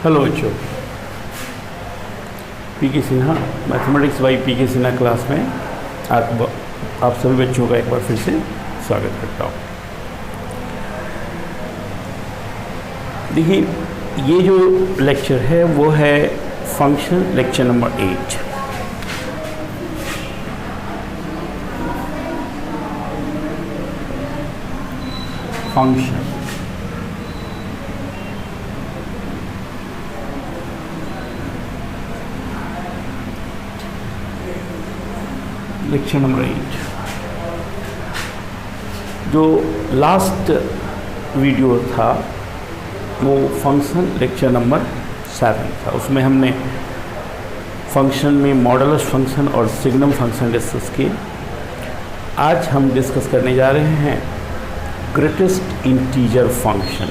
Hello बच्चों, PK Sinha mathematics by PK Sinha class में आप सभी बच्चों का एक बार फिर से स्वागत करता हूँ। देखिए, ये जो लेक्चर है वो है function lecture number 8। Function lecture number 8। जो लास्ट वीडियो था वो फंक्शन लेक्चर नंबर 7 था। उसमें हमने फंक्शन में मॉडुलस फंक्शन और सिग्नम फंक्शन डिस्कस किए। आज हम डिस्कस करने जा रहे हैं ग्रेटेस्ट इंटीजर फंक्शन,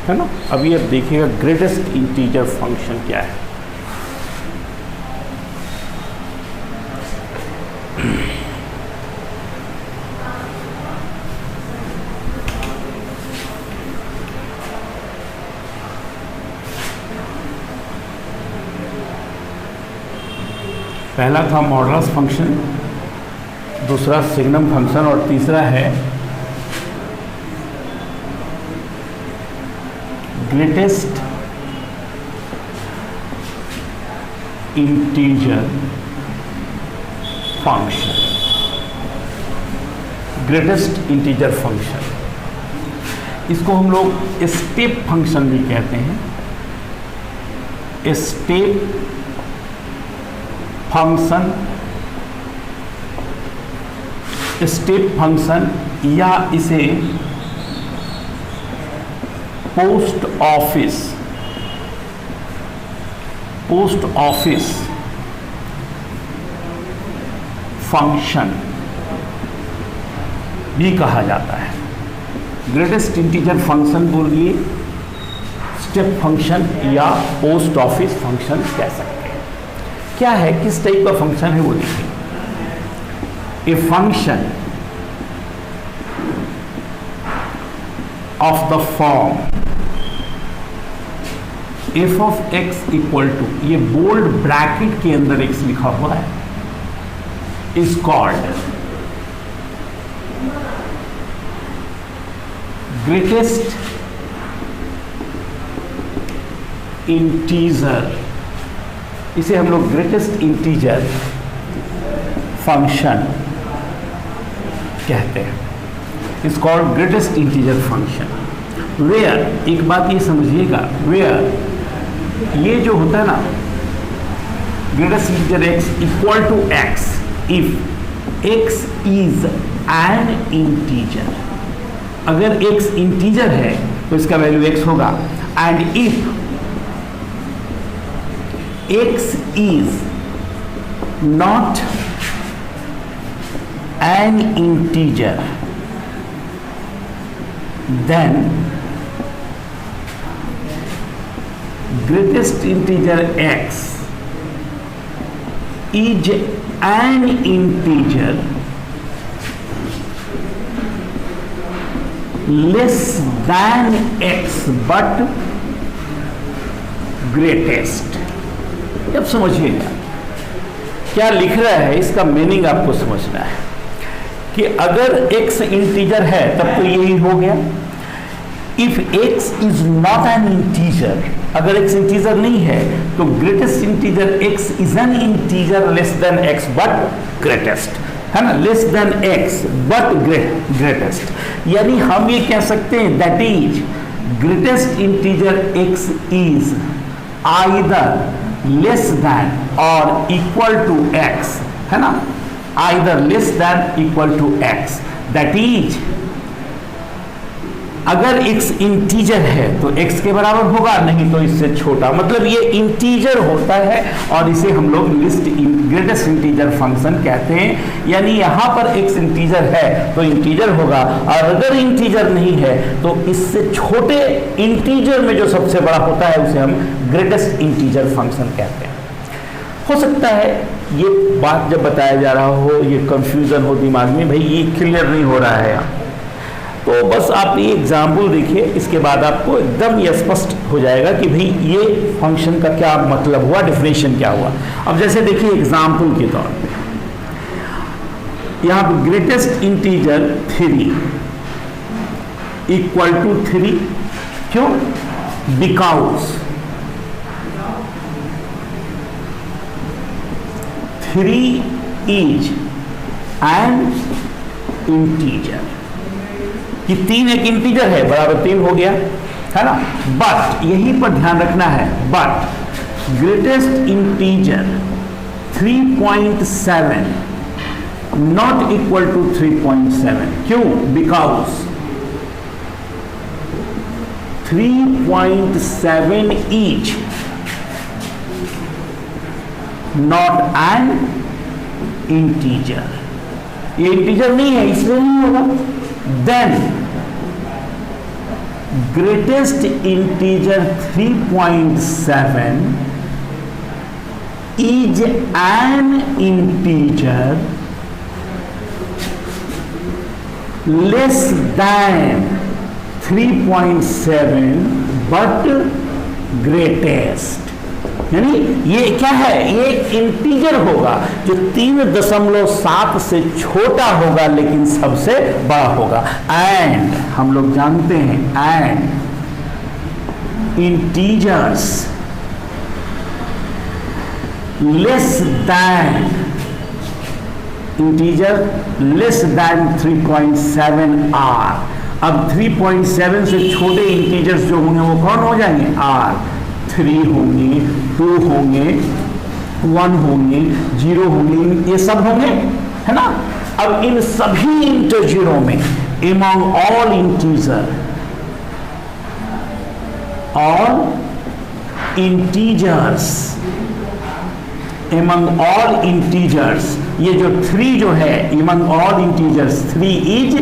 है ना। अभी आप देखिएगा ग्रेटेस्ट इंटीजर फंक्शन क्या है। पहला था मॉडुलस फंक्शन, दूसरा सिग्नम फंक्शन और तीसरा है greatest integer function. Greatest integer function, इसको हम लोग स्टेप फंक्शन भी कहते हैं। स्टेप फंक्शन, स्टेप फंक्शन या इसे पोस्ट ऑफिस फंक्शन भी कहा जाता है। ग्रेटेस्ट इंटीजर फंक्शन बोलिए, स्टेप फंक्शन या पोस्ट ऑफिस फंक्शन कह सकते हैं। क्या है, किस टाइप का फंक्शन है वो देखिए। A function of the form f of x equal to, ये बोल्ड ब्रैकेट के अंदर एक्स लिखा हुआ है, इज कॉल्ड ग्रेटेस्ट इंटीजर। इसे हम लोग ग्रेटेस्ट इंटीजर फंक्शन कहते हैं। It's called greatest integer function. Where, एक बात ये समझिएगा, वेयर ये जो होता है ना greatest integer x equal to x, if x is an integer. अगर एक्स इंटीजर है तो इसका वैल्यू एक्स होगा। And if x is not an integer, then greatest integer x is an integer less than x but greatest। अब समझिएगा क्या लिख रहा है, इसका मीनिंग आपको समझना है कि अगर x इंटीजर है तब तो यही हो गया। If x is not an integer, अगर x इंटीजर नहीं है तो greatest integer x is an integer less than x but greatest, है ना। Less than x but greatest, यानी हम ये कह सकते हैं that is greatest integer x is either less than और इक्वल टू x, है ना। Either less than equal to x, that is अगर x इंटीजर है तो x के बराबर होगा, नहीं तो इससे छोटा। मतलब ये इंटीजर होता है और इसे हम लोग ग्रेटेस्ट इंटीजर फंक्शन कहते हैं। यानी यहां पर x इंटीजर है तो इंटीजर होगा, और अगर इंटीजर नहीं है तो इससे छोटे इंटीजर में जो सबसे बड़ा होता है उसे हम ग्रेटेस्ट इंटीजर फंक्शन कहते हैं। हो सकता है ये बात जब बताया जा रहा हो ये कंफ्यूजन हो दिमाग में, भाई ये क्लियर नहीं हो रहा है। तो बस आप ये एग्जाम्पल देखिए, इसके बाद आपको एकदम ये स्पष्ट हो जाएगा कि भाई ये फंक्शन का क्या मतलब हुआ, डिफिनेशन क्या हुआ। अब जैसे देखिए एग्जाम्पल के तौर पे यहां पे ग्रेटेस्ट इंटीजर 3 इक्वल टू 3, क्यों? Because 3 is an integer. कि 3 एक इंटीजर है, बराबर 3 हो गया, है ना। बट यहीं पर ध्यान रखना है, but greatest integer 3.7 not equal to 3.7, क्यों? Because 3.7 is not an integer. ये इंटीजर नहीं है, इसलिए नहीं होगा। Then greatest integer 3.7 is an integer less than 3.7 but greatest. यानी ये क्या है? ये इंटीजर होगा जो 3.7 से छोटा होगा लेकिन सबसे बड़ा होगा। एंड हम लोग जानते हैं, and integers less than, integer less than 3.7 are. अब 3.7 से छोटे इंटीजर्स जो होंगे वो कौन हो जाएंगे? आर। 3 होंगे, 2 होंगे, 1 होंगे, 0 होंगे, ये सब होंगे, है ना। अब इन सभी इंटीजरों में among all integer, all integers, among all integers, ये जो 3 जो है among all integers 3 is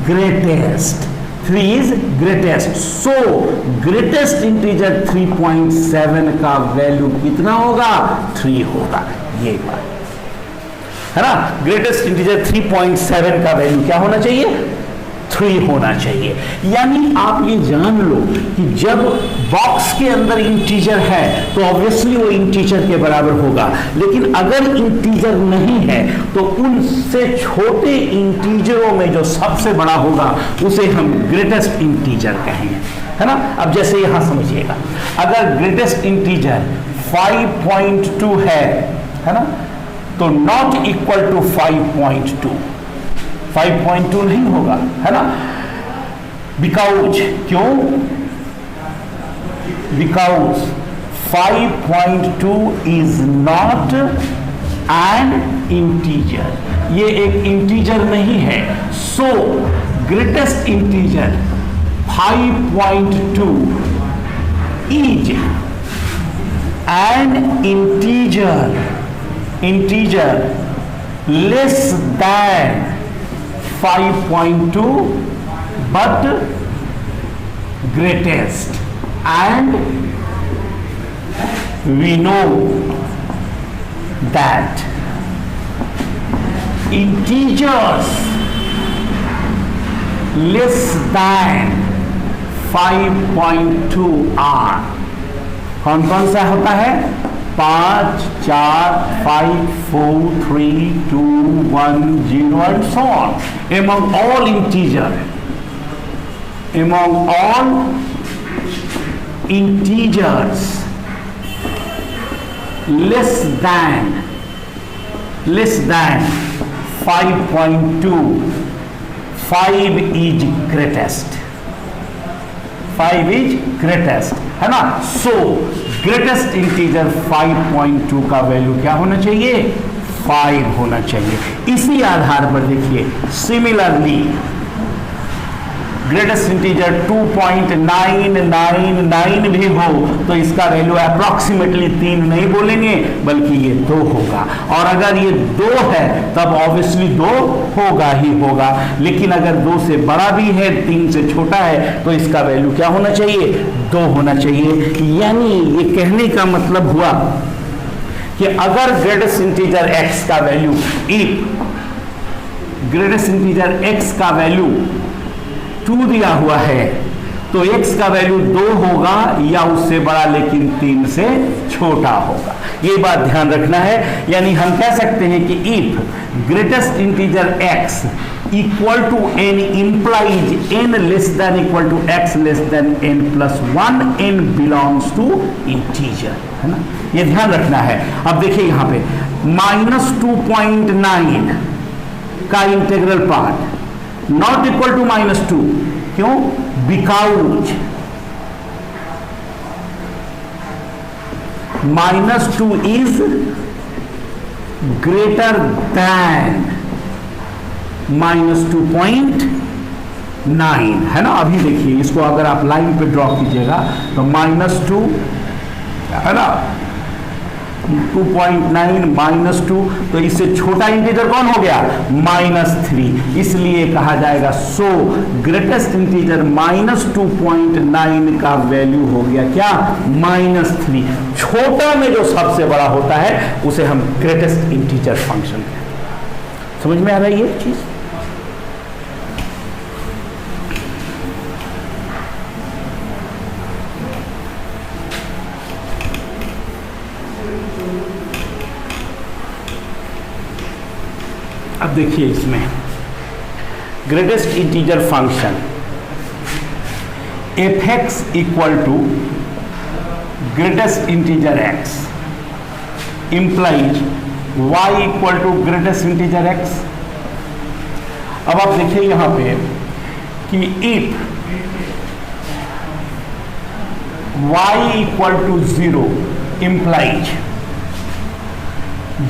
greatest, 3 is greatest. So greatest integer 3.7 का वैल्यू कितना होगा? 3 होगा। ये बात है ना। ग्रेटेस्ट इंटीजर 3.7 का वैल्यू क्या होना चाहिए? 3 होना चाहिए। यानी आप ये जान लो कि जब बॉक्स के अंदर इंटीजर है तो ऑब्वियसली वो इंटीजर के बराबर होगा, लेकिन अगर इंटीजर नहीं है तो उनसे छोटे इंटीजरों में जो सबसे बड़ा होगा उसे हम ग्रेटेस्ट इंटीजर कहेंगे, है ना। अब जैसे यहां समझिएगा, अगर ग्रेटेस्ट इंटीजर 5.2 है ना, तो नॉट इक्वल टू 5.2, 5.2 नहीं होगा, है ना। बिकॉज क्यों? Because 5.2 is not an integer, ये एक इंटीजर नहीं है। सो greatest integer 5.2 is an integer less then 5.2 but greatest, and we know that integers less than 5.2 are कौन कौन सा होता है? 5, 4, 5, 4, 3, 2, 1, 0 and so on. Among all integers less than 5.2, 5 is greatest. 5 is greatest, है ना। सो ग्रेटेस्ट इंटीजर 5.2 का value क्या होना चाहिए? 5 होना चाहिए। इसी आधार पर देखिए, सिमिलरली ग्रेटेस्ट इंटीजर 2.999 भी हो तो इसका वैल्यू अप्रॉक्सीमेटली 3 नहीं बोलेंगे बल्कि ये 2 होगा। और अगर ये 2 है तब ऑब्वियसली 2 होगा ही होगा, लेकिन अगर 2 से बड़ा भी है, 3 से छोटा है, तो इसका वैल्यू क्या होना चाहिए? 2 होना चाहिए। यानी ये कहने का मतलब हुआ कि अगर ग्रेटेस्ट इंटीजर x का वैल्यू, ग्रेटेस्ट इंटीजर x का वैल्यू 2 दिया हुआ है तो x का वैल्यू 2 होगा या उससे बड़ा, लेकिन 3 से छोटा होगा। ये बात ध्यान रखना है। यानी हम कह सकते हैं कि if greatest integer x equal to n implies n less than equal to x less than n plus 1, n belongs to integer, है ना, ये ध्यान रखना है। अब देखिए यहां पे -2.9 का integral part not equal to -2, क्यों? बिकॉज -2 इज ग्रेटर दैन -2.9, है ना। अभी देखिए इसको अगर आप लाइन पे ड्रॉ कीजिएगा तो -2, है ना, 2.9 -2, तो इससे छोटा इंटीजर कौन हो गया? -3। इसलिए कहा जाएगा सो ग्रेटेस्ट इंटीजर -2.9 का वैल्यू हो गया क्या? -3। छोटा में जो सबसे बड़ा होता है उसे हम ग्रेटेस्ट इंटीजर फंक्शन कहते हैं। समझ में आ रहा है ये चीज? अब देखिए इसमें greatest integer function f(x) equal to greatest integer x implies y equal to greatest integer x। अब आप देखिए यहां पे कि if y equal to 0 implies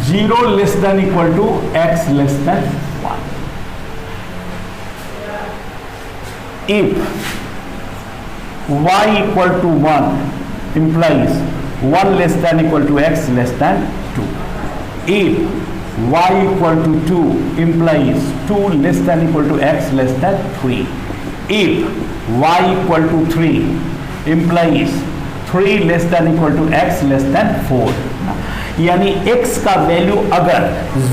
0 less than equal to x less than 1। If y equal to 1 implies 1 less than equal to x less than 2। If y equal to 2 implies 2 less than equal to x less then 3। If y equal to 3 implies 3 less than equal to x less than 4। यानी x का value अगर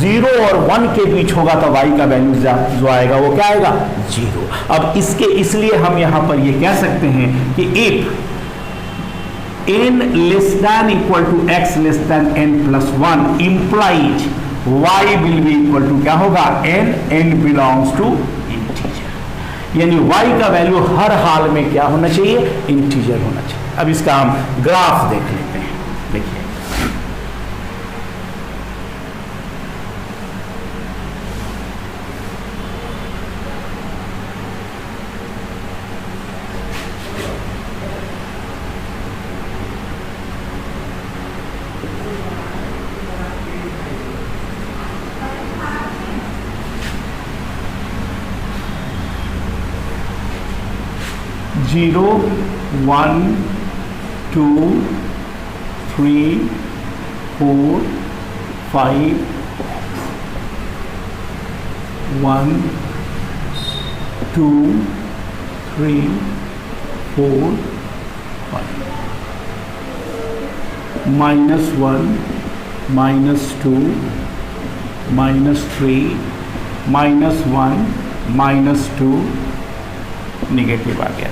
0 और 1 के बीच होगा तो y का value जो आएगा वो क्या आएगा? 0। अब इसलिए हम यहां पर ये कह सकते हैं कि if n less than equal to x less than n plus 1 implies y will be equal to क्या होगा? n belongs to integer. यानी y का वैल्यू हर हाल में क्या होना चाहिए? इंटीजर होना चाहिए। अब इसका हम ग्राफ देख लेते हैं। देखिए 0 1 2 3 4 5 1 2 3 4 5 -1 -2 -3 -1 -2 निगेटिव आ गया।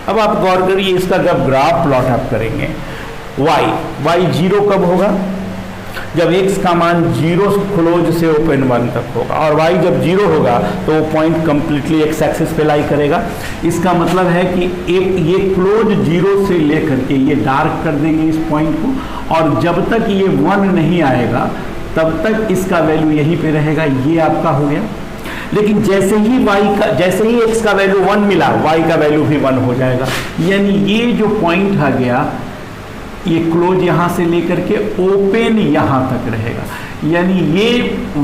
अब आप गौर करिए इसका जब ग्राफ प्लॉट आप करेंगे y 0 कब होगा? जब x का मान 0 क्लोज से ओपन 1 तक होगा, और y जब 0 होगा तो वो पॉइंट कंप्लीटली x एक्सिस पे लाई करेगा। इसका मतलब है कि ये क्लोज 0 से लेकर के ये डार्क कर देंगे इस पॉइंट को, और जब तक ये 1 नहीं आएगा तब तक इसका वैल्यू यहीं पे रहेगा। ये आपका हो गया। लेकिन जैसे ही x का वैल्यू 1 मिला, y का वैल्यू भी 1 हो जाएगा। यानी ये जो पॉइंट आ गया ये क्लोज यहां से लेकर के ओपन यहां तक रहेगा। यानी ये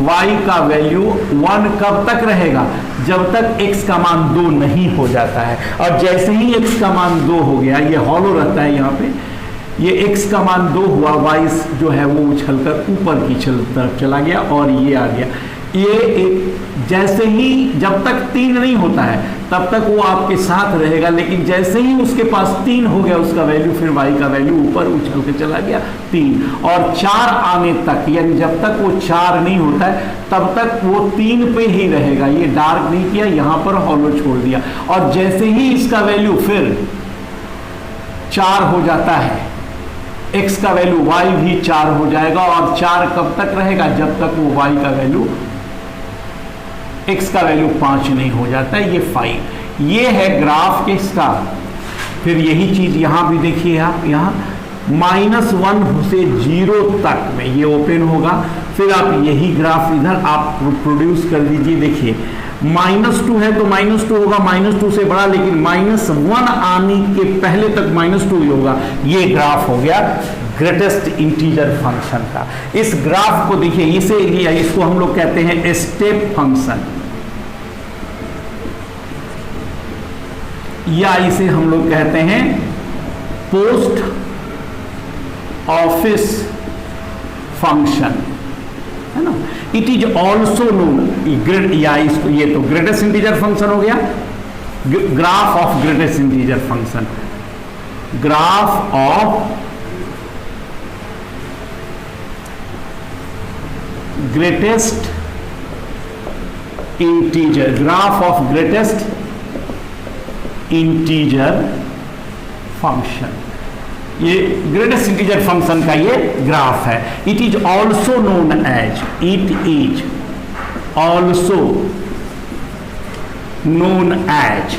y का वैल्यू 1 कब तक रहेगा? जब तक x का मान 2 नहीं हो जाता है। और जैसे ही x का मान 2 हो गया, ये हॉलो रहता है यहाँ पे, ये x का मान 2 हुआ, y जो है वो उछलकर ऊपर की तरफ चला गया और ये आ गया। ये जैसे ही, जब तक 3 नहीं होता है तब तक वो आपके साथ रहेगा, लेकिन जैसे ही उसके पास 3 हो गया उसका वैल्यू, फिर y का वैल्यू ऊपर उछल के चला गया 3, और 4 आने तक, यानी जब तक वो 4 नहीं होता है तब तक वो 3 पे ही रहेगा। ये डार्क नहीं किया, यहां पर हॉलो छोड़ दिया, और जैसे ही इसका वैल्यू फिर 4 हो जाता है, x का वैल्यू y भी 4 हो जाएगा, और 4 कब तक रहेगा, जब तक वो y का वैल्यू, x का वैल्यू 5 नहीं हो जाता है, ये 5। ये है ग्राफ किसका। फिर यही चीज यहां भी देखिए आप, यहां -1 से 0 तक में ये ओपन होगा, फिर आप यही ग्राफ इधर आप प्रोड्यूस कर दीजिए। देखिए -2 है तो -2 होगा, -2 से बड़ा, लेकिन -1 आने के पहले तक -2 ही होगा। ये ग्राफ हो गया ग्रेटेस्ट इंटीजर फंक्शन का। इस ग्राफ को देखिए, इसे इसको हम लोग कहते हैं स्टेप फंक्शन, या इसे हम लोग कहते हैं पोस्ट ऑफिस फंक्शन, है ना। इट इज ऑल्सो नोन, या इसको, ये तो ग्रेटेस्ट इंटीजर फंक्शन हो गया, graph of greatest integer function, graph of greatest integer, graph of greatest integer function, ये ग्रेटेस्ट इंटीजर फंक्शन का ये ग्राफ है। It is also known as, it is also known as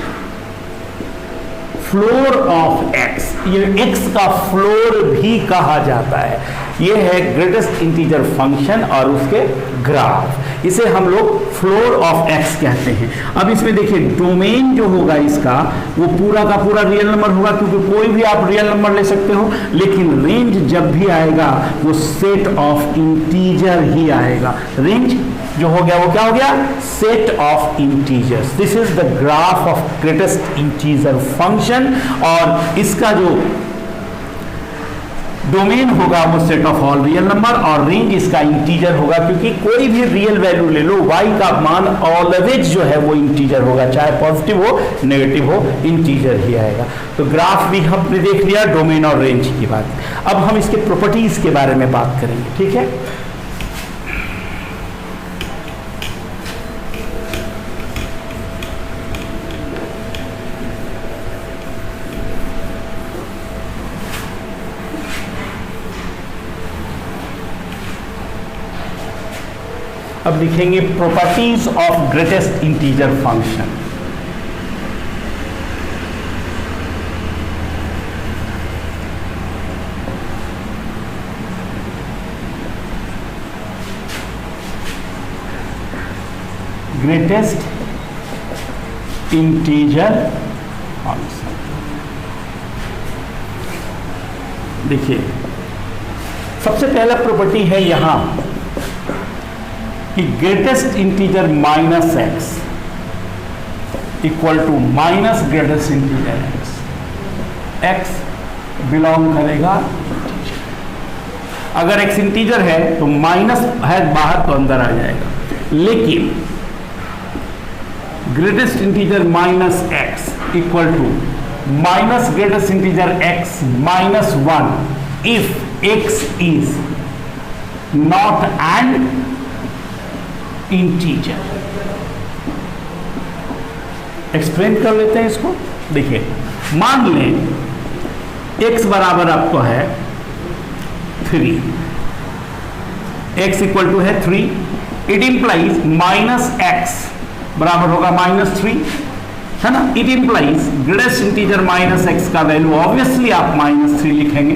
floor of x, ये x का floor भी कहा जाता है। ये है ग्रेटेस्ट इंटीजर फंक्शन और उसके ग्राफ, इसे हम लोग फ्लोर ऑफ एक्स कहते हैं। अब इसमें देखिए डोमेन जो होगा इसका, वो पूरा का पूरा रियल नंबर होगा, क्योंकि कोई भी आप रियल नंबर ले सकते हो, लेकिन रेंज जब भी आएगा वो सेट ऑफ इंटीजर ही आएगा। रेंज जो हो गया वो क्या हो गया, set of integers. This is the graph of greatest integer function, और इसका जो डोमेन होगा वो set of all real number, और रेंज इसका इंटीजर होगा, क्योंकि कोई भी रियल वैल्यू ले लो, y का मान ऑलवेज जो है वो इंटीजर होगा, चाहे पॉजिटिव हो नेगेटिव हो, इंटीजर ही आएगा। तो ग्राफ भी हमने देख लिया, डोमेन और रेंज की बात। अब हम इसके प्रॉपर्टीज के बारे में बात करेंगे, ठीक है। अब लिखेंगे properties of greatest integer function. Greatest integer function, देखिए सबसे पहला प्रॉपर्टी है यहां कि greatest integer minus x equal to minus greatest integer x, x belong करेगा, अगर एक्स इंटीजर है तो माइनस है बाहर तो अंदर आ जाएगा, लेकिन greatest integer minus x equal to minus greatest integer x minus 1 if x is not an integer. Explain कर लेते हैं इसको। देखिए मान लें x बराबर आपको है 3, x इक्वल टू है 3, इट इंप्लाइज माइनस एक्स बराबर होगा -3, है ना। It implies greatest integer minus x का वैल्यू ऑब्वियसली आप -3 लिखेंगे,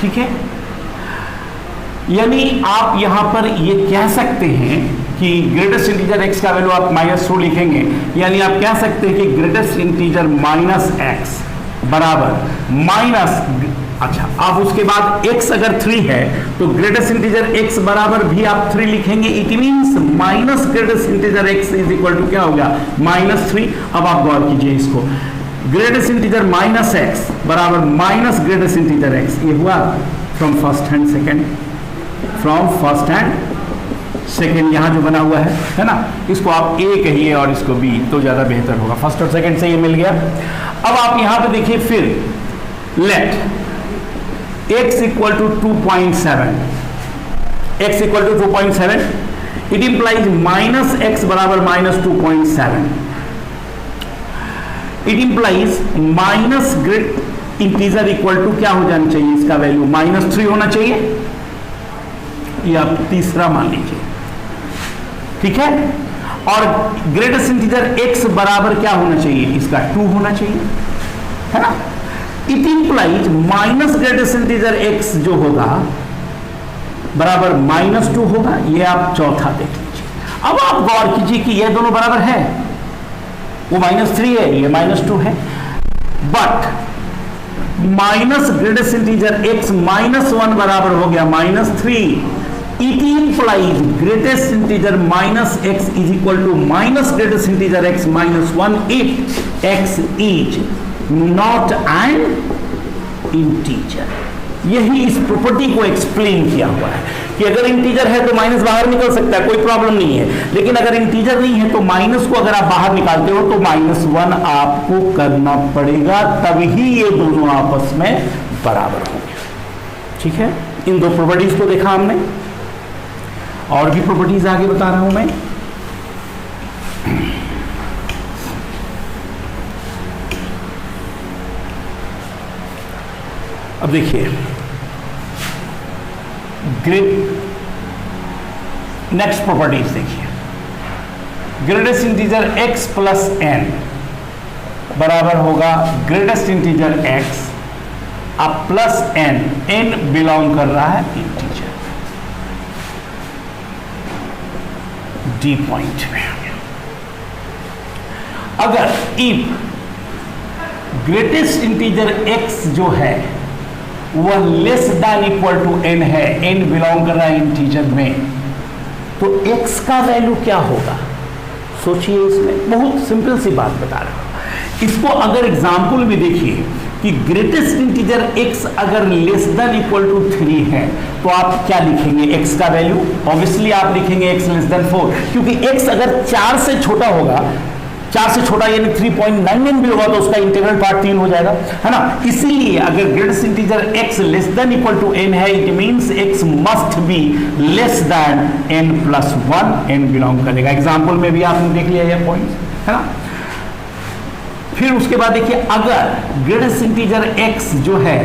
ठीक है। यानी आप यहां पर ये कह सकते हैं कि ग्रेटेस्ट इंटीजर x का वैल्यू आप -2 लिखेंगे, यानी आप कह सकते हैं कि ग्रेटेस्ट इंटीजर माइनस एक्स बराबर माइनस, अच्छा अब उसके बाद x अगर 3 है तो ग्रेटेस्ट इंटीजर x बराबर भी आप 3 लिखेंगे। It means minus greatest integer x is equal to क्या हो गया -3। अब आप गौर कीजिए इसको, ग्रेटेस्ट इंटीजर माइनस एक्स बराबर माइनस ग्रेटेस्ट इंटीजर x, ये हुआ from first and second, from first and second यहाँ जो बना हुआ है ना, इसको आप ए कहिए और इसको बी, तो ज़्यादा बेहतर होगा। फर्स्ट और सेकेंड से ये मिल गया। अब आप यहाँ पे देखिए, फिर let x equal to 2.7, x equal to 2.7, it implies minus x बराबर minus 2.7, it implies minus great integer equal to क्या हो जाना चाहिए, इसका वैल्यू -3 होना चाहिए, या आप तीसरा मान लीजिए, ठीक है। और ग्रेटेस्ट इंटीजर x बराबर क्या होना चाहिए, इसका 2 होना चाहिए, है ना। It implies minus greatest integer x जो होगा बराबर -2 होगा, ये आप चौथा देख लीजिए। अब आप गौर कीजिए कि ये दोनों बराबर है, वो -3 है, ये -2 है, but minus greatest integer x -1 बराबर हो गया -3। It implies greatest integer -x is equal to minus greatest integer x -1 if x is not an integer. यही इस प्रॉपर्टी को एक्सप्लेन किया हुआ है कि अगर इंटीजर है तो माइनस बाहर निकल सकता है, कोई प्रॉब्लम नहीं है, लेकिन अगर इंटीजर नहीं है तो माइनस को अगर आप बाहर निकालते हो तो -1 आपको करना पड़ेगा, तभी ये दोनों आपस में बराबर होंगे, ठीक है। इन दो प्रॉपर्टीज को देखा हमने, और भी प्रॉपर्टीज आगे बता रहा हूं मैं। अब देखिए, नेक्स्ट प्रॉपर्टीज देखिए, greatest integer x plus n बराबर होगा ग्रेटेस्ट इंटीजर x अब प्लस n, n बिलोंग कर रहा है इंटीजर, डी पॉइंट में। अगर इफ ग्रेटेस्ट इंटीजर x जो है वह less than equal to n है, n बिलोंग कर रहा है इंटीजर में, तो x का वैल्यू क्या होगा, सोचिए। इसमें बहुत सिंपल सी बात बता रहा हूं, इसको अगर एग्जाम्पल में देखिए कि ग्रेटेस्ट इंटीजर x अगर लेस देन इक्वल टू 3 है तो आप क्या लिखेंगे, x का वैल्यू ऑब्वियसली आप लिखेंगे x लेस देन 4, क्योंकि x अगर 4 से छोटा होगा, 4 से छोटा यानी 3.99 भी होगा तो उसका इंटीग्रल पार्ट 3 हो जाएगा, है ना। इसीलिए अगर greatest integer x less than equal to n है, it means x must be less than n plus 1, n belong करेगा। एग्जाम्पल में भी आपने देख लिया ये पॉइंट, है ना। फिर उसके बाद देखिए, अगर ग्रेटेस्ट इंटीजर x जो है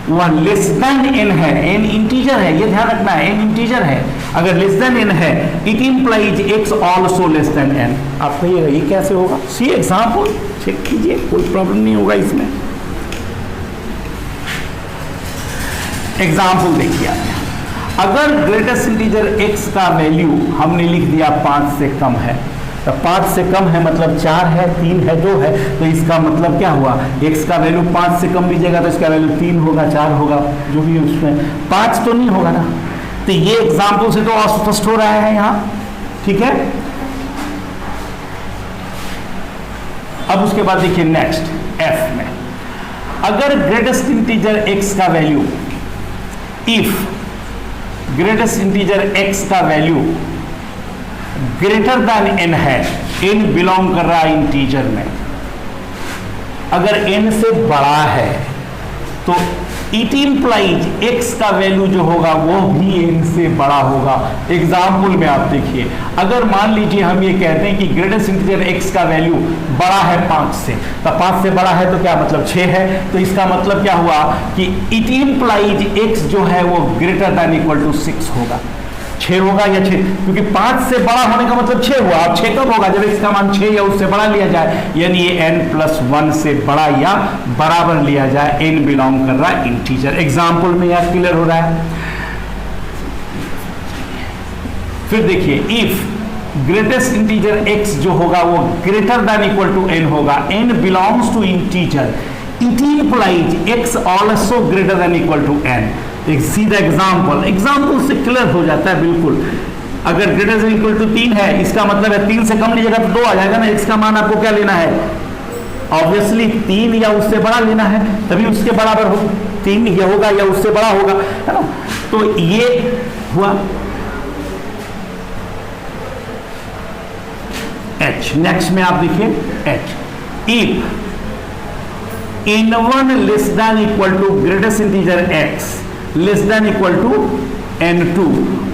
वह लेस देन n है, n इंटीजर है, ये ध्यान रखना है, n इंटीजर है, अगर लेस देन n है, it implies x also less than n। आप कहिएगा ये कैसे होगा, सी एग्जाम्पल चेक कीजिए, कोई प्रॉब्लम नहीं होगा इसमें। एग्जाम्पल देखिए आप, अगर ग्रेटेस्ट इंटीजर x का वैल्यू हमने लिख दिया 5 से कम है, तो 5 से कम है मतलब 4 है, 3 है, 2 है, तो इसका मतलब क्या हुआ, x का वैल्यू 5 से कम लीजिएगा तो इसका वैल्यू 3 होगा, 4 होगा, जो भी उसमें 5 तो नहीं होगा ना। तो ये एग्जाम्पल से तो अस्पष्ट हो रहा है यहाँ, ठीक है। अब उसके बाद देखिए नेक्स्ट f में, अगर ग्रेटेस्ट इंटीजर x का value, if greatest integer x का वैल्यू ग्रेटर देन n है, n बिलोंग कर रहा है इंटीजर में, अगर n से बड़ा है तो इट इंप्लाइज x का वैल्यू जो होगा वो भी n से बड़ा होगा। एग्जाम्पल में आप देखिए, अगर मान लीजिए हम ये कहते हैं कि ग्रेटेस्ट इंटीजर x का वैल्यू बड़ा है 5 से, तो 5 से बड़ा है तो क्या मतलब 6 है, तो इसका मतलब क्या हुआ कि इट इंप्लाइज x जो है वो ग्रेटर देन इक्वल टू 6 होगा, 6 होगा या 6, क्योंकि 5 से बड़ा होने का मतलब 6 हुआ। अब 6 कब होगा, जब इसका मान 6 या उससे बड़ा लिया जाए, यानी ये n प्लस 1 से बड़ा या बराबर लिया जाए, n बिलोंग कर रहा है इंटीजर। एग्जाम्पल में यह क्लियर हो रहा है। फिर देखिए, इफ ग्रेटेस्ट इंटीजर x जो होगा वो greater than equal to n होगा, n belongs to integer, it implies x also greater than equal to n। एक सीधा एग्जाम्पल से क्लियर हो जाता है बिल्कुल। अगर ग्रेटर देन इक्वल टू 3 है, इसका मतलब है 3 से कम लीजिएगा तो 2 आ जाएगा ना। x का मान आपको क्या लेना है, ऑब्वियसली 3 या उससे बड़ा लेना है, तभी उसके बराबर हो, 3 ये होगा या उससे बड़ा होगा, है ना। तो ये हुआ। h। नेक्स्ट में आप देखिए h, if n1 less than equal to greatest integer x less than equal to n2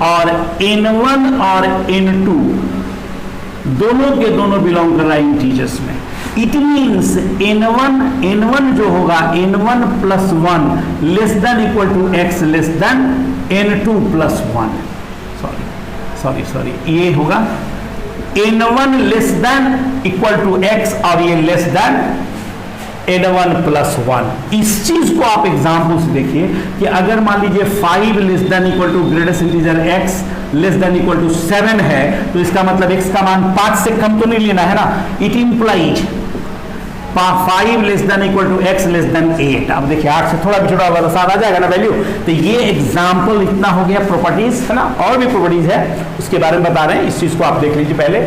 और n1 और n2 दोनों के दोनों बिलोंग कर रहा है इंटीजर्स में, इट मीन्स n1 जो होगा n1 plus 1 less than equal to x less than n2 plus 1। Sorry ये होगा n1 less than equal to x और ये लेस देन n1 प्लस 1। इस चीज को आप एग्जाम्पल से देखिए कि अगर मान लीजिए 5 less than equal to greatest integer x less than equal to 7 है, तो इसका मतलब x का मान 5 से कम तो नहीं लेना है ना। It implies 5 less than equal to x less than 8। अब देखिए 8 से थोड़ा भी छोटा होगा तो 7 आ जाएगा ना वैल्यू। तो ये एग्जाम्पल इतना हो गया प्रॉपर्टीज है ना, और भी प्रॉपर्टीज है उसके बारे में बता रहे हैं, इस चीज को आप देख लीजिए पहले।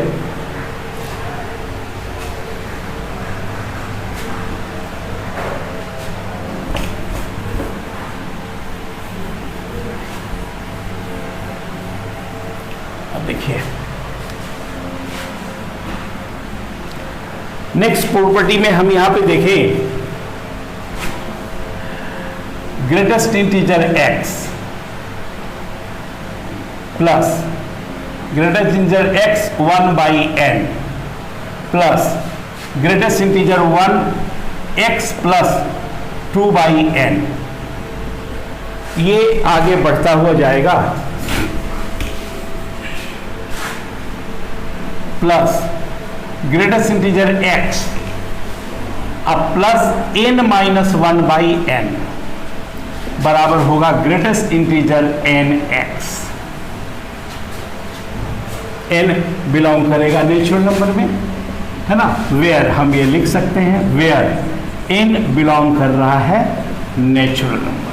देखिए नेक्स्ट प्रॉपर्टी में हम यहां पे देखें greatest integer x plus greatest integer x 1 by n plus greatest integer 1 x plus 2 by n, ये आगे बढ़ता हुआ जाएगा प्लस ग्रेटेस्ट इंटीजर x अब plus n minus 1 by n बराबर होगा greatest integer nx। n belong करेगा नेचुरल नंबर में है ना, वेयर हम ये लिख सकते हैं वेयर n बिलोंग कर रहा है नेचुरल नंबर।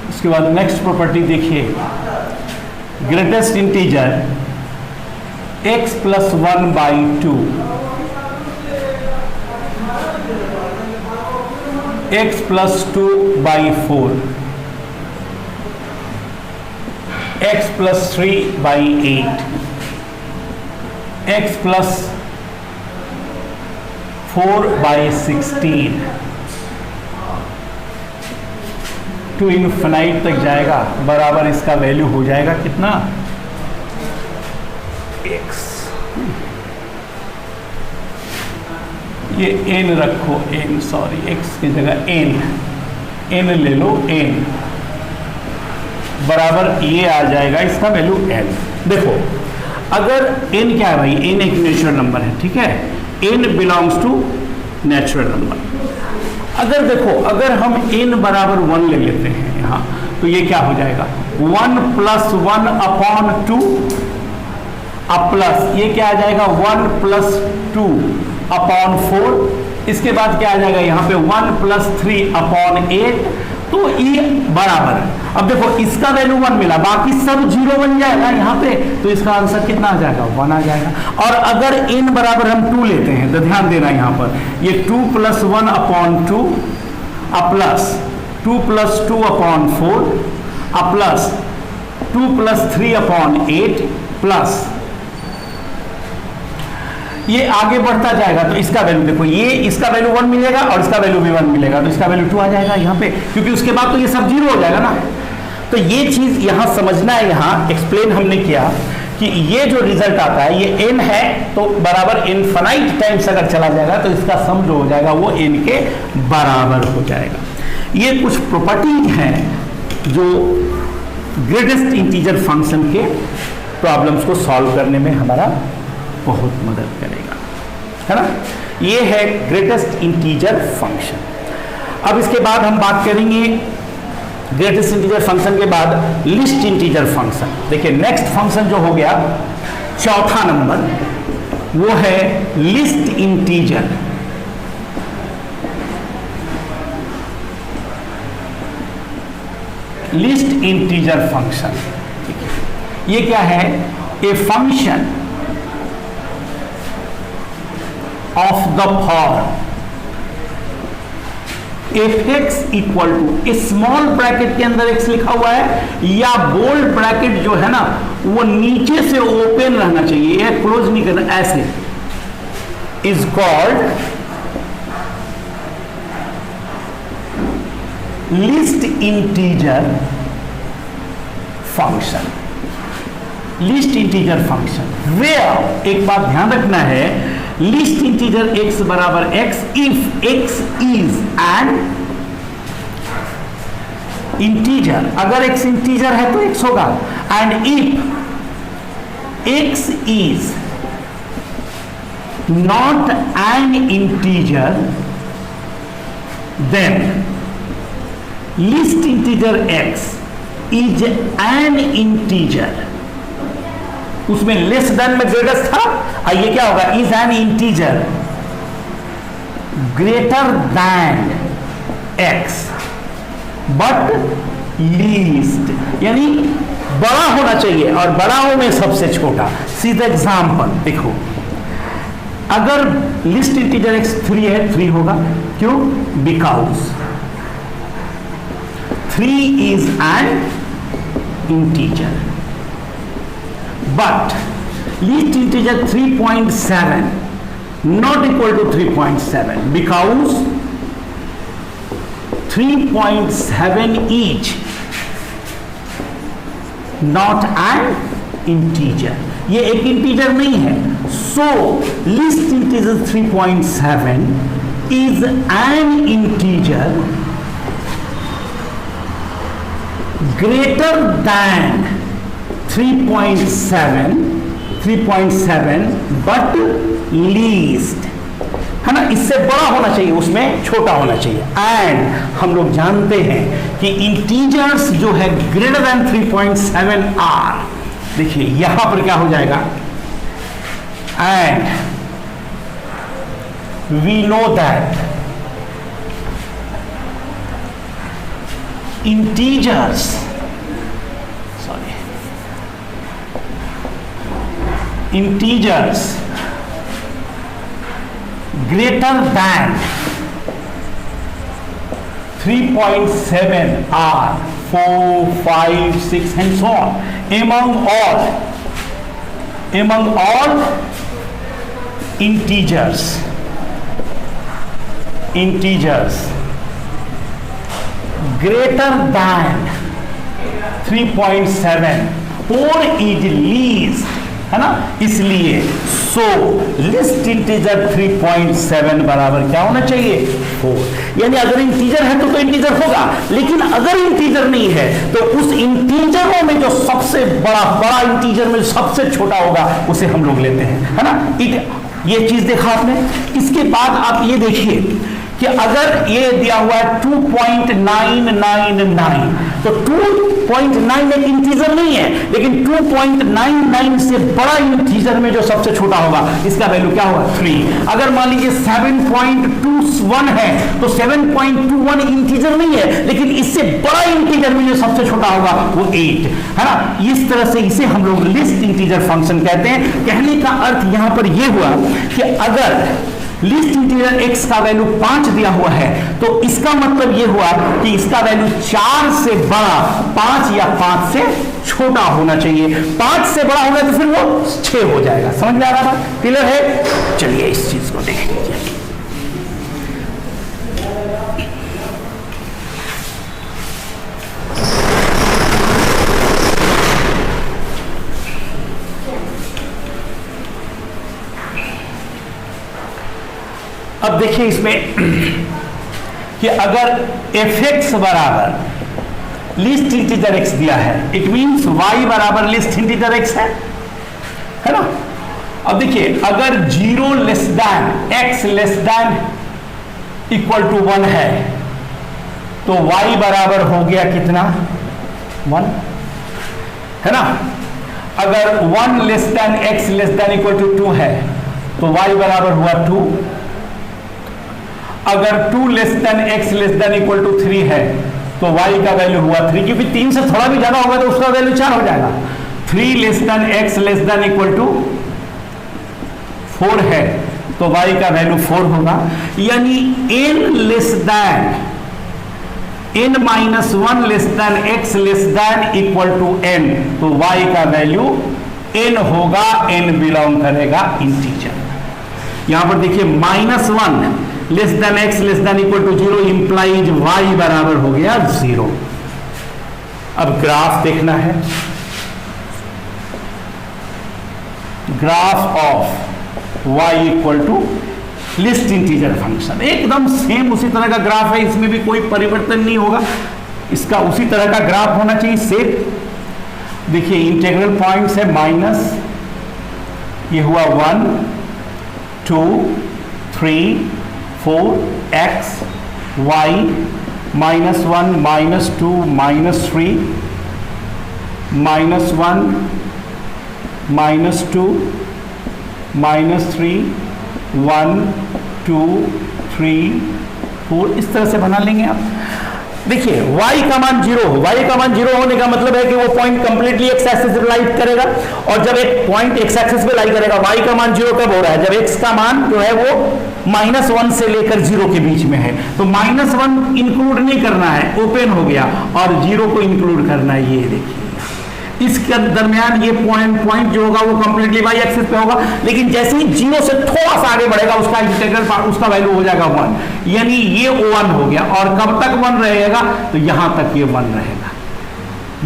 उसके बाद नेक्स्ट प्रॉपर्टी देखिए greatest integer x plus 1 by 2 x plus 2 by 4 x plus 3 by 8 x plus 4 by 16 to infinite तक जाएगा, बराबर इसका वैल्यू हो जाएगा कितना x। ये n रखो n, सॉरी x की जगह n ले लो n बराबर ये आ जाएगा इसका वैल्यू n। देखो अगर n क्या है भाई, n एक नेचुरल नंबर है, ठीक है, n belongs to natural number. अगर देखो अगर हम n बराबर 1 ले लेते हैं यहाँ, तो ये क्या हो जाएगा 1 प्लस 1 अपॉन 2 अब प्लस ये क्या आ जाएगा 1 प्लस 2 अपॉन 4, इसके बाद क्या आ जाएगा यहाँ पे 1 प्लस 3 अपॉन 8, तो ये बराबर। अब देखो इसका वैल्यू 1 मिला, बाकी सब 0 बन जाएगा यहाँ पे, तो इसका आंसर कितना आ जाएगा 1 आ जाएगा। और अगर n बराबर हम 2 लेते हैं तो ध्यान देना यहाँ पर ये 2 plus 1 upon 2 plus 2 plus 2 upon 4 plus 2 plus 3 upon 8 plus ये आगे बढ़ता जाएगा, तो इसका वैल्यू देखो ये इसका वैल्यू 1 मिलेगा और इसका वैल्यू भी 1 मिलेगा, तो इसका वैल्यू 2 आ जाएगा यहाँ पे, क्योंकि उसके बाद तो ये सब 0 हो जाएगा ना। तो ये चीज यहाँ समझना है, यहाँ एक्सप्लेन हमने किया कि ये जो रिजल्ट आता है ये n है तो बराबर इनफाइनाइट टाइम्स अगर चला जाएगा तो इसका सम जो हो जाएगा वो n के बराबर हो जाएगा। ये कुछ प्रॉपर्टी हैं जो ग्रेटेस्ट इंटीजर फंक्शन के प्रॉब्लम्स को सॉल्व करने में हमारा बहुत मदद करेगा, है ना। ये है ग्रेटेस्ट इंटीजर फंक्शन। अब इसके बाद हम बात करेंगे ग्रेटेस्ट इंटीजर फंक्शन के बाद लिस्ट इंटीजर फंक्शन। देखिए नेक्स्ट फंक्शन जो हो गया चौथा नंबर, वो है least integer. Least integer function ये क्या है, a function of the form f x equal to small bracket के अंदर एक्स लिखा हुआ है या बोल्ड ब्रैकेट जो है ना वो नीचे से ओपन रहना चाहिए, यह क्लोज नहीं करना, ऐसे is called least integer function. Least integer function where एक बात ध्यान रखना है, लिस्ट इंटीजर x बराबर x if x is an integer. अगर x इंटीजर है तो x होगा, and if x is not an integer then least integer x is an integer. उसमें लेस देन में ग्रेटेस्ट था, ये क्या होगा, is an integer greater than x but least, यानी बड़ा होना चाहिए और बड़ाओं में सबसे छोटा। सीधा एग्जाम्पल देखो, अगर लिस्ट इंटीजर x 3 है, 3 होगा, क्यों, because 3 is an integer. But least integer 3.7 not equal to 3.7 because 3.7 each not an integer, ये एक इंटीजर नहीं है। So least integer 3.7 is an integer greater than 3.7 but least, है ना, इससे बड़ा होना चाहिए, उसमें छोटा होना चाहिए। एंड हम लोग जानते हैं कि इंटीजर्स जो है ग्रेटर देन 3.7 आर, देखिए यहां पर क्या हो जाएगा, and we know that integers greater than 3.7 are 4, 5, 6 and so on among all integers greater than 3.7 4 is least, है ना, इसलिए सो लिस्ट इंटीजर 3.7 बराबर क्या होना चाहिए, 4। यानी अगर इंटीजर है तो इंटीजर होगा, लेकिन अगर इंटीजर नहीं है तो उस इंटीजरों में जो सबसे बड़ा इंटीजर में सबसे छोटा होगा उसे हम लोग लेते हैं, है ना। ये चीज देखा आपने। इसके बाद आप ये देखिए कि अगर ये दिया हुआ है 2.999 तो 2.9 एक इंटीजर नहीं है, लेकिन 2.99 से बड़ा इंटीजर में जो सबसे छोटा होगा इसका वैल्यू क्या होगा, 3। अगर मान लीजिए 7.21 है तो 7.21 इंटीजर नहीं है, लेकिन इससे बड़ा इंटीजर में जो सबसे छोटा होगा वो 8, है ना। इस तरह से इसे हम लोग लिस्ट इंटीजर फंक्शन कहते हैं। कहने का अर्थ यहां पर यह हुआ कि अगर लिस्ट इंटीजर x का वैल्यू 5 दिया हुआ है तो इसका मतलब यह हुआ कि इसका वैल्यू 4 से बड़ा 5 या 5 से छोटा होना चाहिए। 5 से बड़ा होगा तो फिर वो 6 हो जाएगा। समझ में आ रहा था, क्लियर है। चलिए इस चीज को देख लीजिए। अब देखिए इसमें कि अगर f(x) बराबर लिस्ट इंटीजर x दिया है, इट मींस y बराबर लिस्ट इंटीजर x है ना। अब देखिए अगर 0 less than x less than equal to 1 है तो y बराबर हो गया कितना, 1, है ना। अगर 1 less than x less than equal to 2 है तो y बराबर हुआ 2। अगर 2 less than x less than equal to 3 है तो y का वैल्यू हुआ 3, क्योंकि 3 से थोड़ा भी ज्यादा होगा तो उसका वैल्यू 4 हो जाएगा। 3 less than x less than equal to 4 है तो y का वैल्यू 4 होगा। यानी n less than n minus one less than x less than equal to n, तो y का वैल्यू n होगा, n बिलोंग करेगा इंटीजर। यहां पर देखिए minus one less than x less than equal to 0 implies y बराबर हो गया 0। अब ग्राफ देखना है, graph of y equal to least integer function, एकदम सेम उसी तरह का ग्राफ है, इसमें भी कोई परिवर्तन नहीं होगा, इसका उसी तरह का ग्राफ होना चाहिए सेम। देखिए इंटीग्रल पॉइंट्स है माइनस, ये हुआ 1 2 3 4 x y -1 -2 -3 -1 -2 -3 1 2 3 4, इस तरह से बना लेंगे आप। देखिए y का मान 0 हो, y का मान 0 होने का मतलब है कि वो पॉइंट कंप्लीटली एक्स एक्सिस पे लाई करेगा, और जब एक पॉइंट एक्स एक्सिस पे लाई करेगा y का मान 0 कब हो रहा है, जब x का मान जो है वो -1 से लेकर 0 के बीच में है, तो -1 इंक्लूड नहीं करना है, ओपन हो गया, और 0 को इंक्लूड करना है। ये देखिए इसके दरमियान ये पॉइंट जो होगा वो कंप्लीटली y एक्सिस पे होगा, लेकिन जैसे ही 0 से थोड़ा सा आगे बढ़ेगा उसका इंटीग्रल उसका वैल्यू हो जाएगा 1, यानी ये 1 हो गया। और कब तक 1 रहेगा, तो यहां तक ये 1 रहेगा।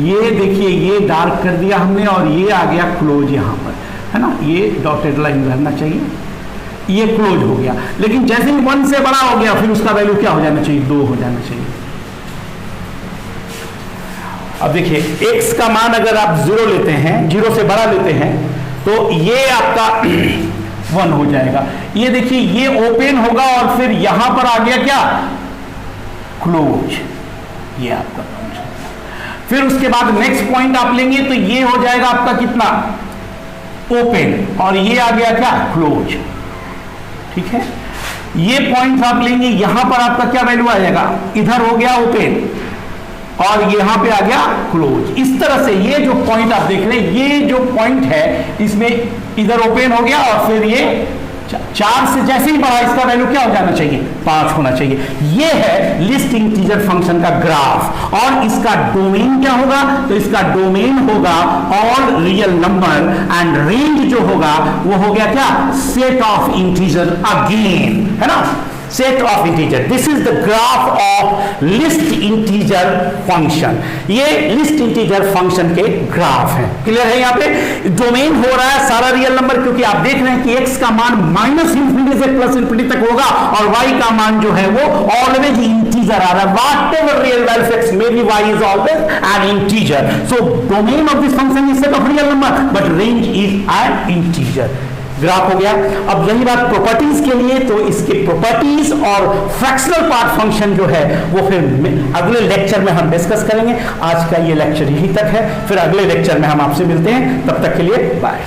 ये देखिए ये डार्क कर दिया हमने, और ये आ गया क्लोज यहां पर, है ना, ये डॉटेड लाइन रहना चाहिए, ये क्लोज हो गया। लेकिन जैसे ही 1 से बड़ा हो गया फिर उसका वैल्यू क्या हो जाना चाहिए, 2 हो जाना चाहिए। अब देखिए x का मान अगर आप 0 लेते हैं, 0 से बड़ा लेते हैं, तो ये आपका 1 हो जाएगा। ये देखिए ये ओपन होगा, और फिर यहां पर आ गया क्या, क्लोज, ये आपका फंक्शन। फिर उसके बाद नेक्स्ट पॉइंट आप लेंगे तो ये हो जाएगा आपका कितना, ओपन, और ये आ गया क्या, क्लोज। ठीक है, ये पॉइंट आप लेंगे, यहां पर आपका क्या वैल्यू आ जाएगा, इधर हो गया ओपन, और यहां पे आ गया क्लोज। इस तरह से ये जो पॉइंट आप देख रहे हैं, ये जो पॉइंट है इसमें इधर ओपन हो गया, और फिर ये 4 से जैसे ही बढ़ा इसका वैल्यू क्या हो जाना चाहिए, 5 होना चाहिए। ये है लिस्ट इंटीजर फंक्शन का ग्राफ। और इसका डोमेन क्या होगा, तो इसका डोमेन होगा all real number, and range जो होगा वो हो गया क्या, सेट ऑफ इंटीजर अगेन, है ना, set of integer. This is the graph of list integer function. ये लिस्ट इंटीजर फंक्शन के ग्राफ है। क्लियर है, यहाँ पे डोमेन हो रहा है सारा रियल नंबर, क्योंकि आप देख रहे हैं कि x का मान -∞ से +∞ तक होगा, और y का मान जो है वो ऑलवेज इंटीजर आ रहा है। Whatever real value x may be, y is always an integer. So domain of this function is set of real number, but range is an integer. Graph हो गया। अब रही बात प्रॉपर्टीज के लिए, तो इसके प्रॉपर्टीज और फ्रैक्शनल पार्ट फंक्शन जो है वो फिर अगले लेक्चर में हम डिस्कस करेंगे। आज का ये लेक्चर यहीं तक है, फिर अगले लेक्चर में हम आपसे मिलते हैं, तब तक के लिए बाय।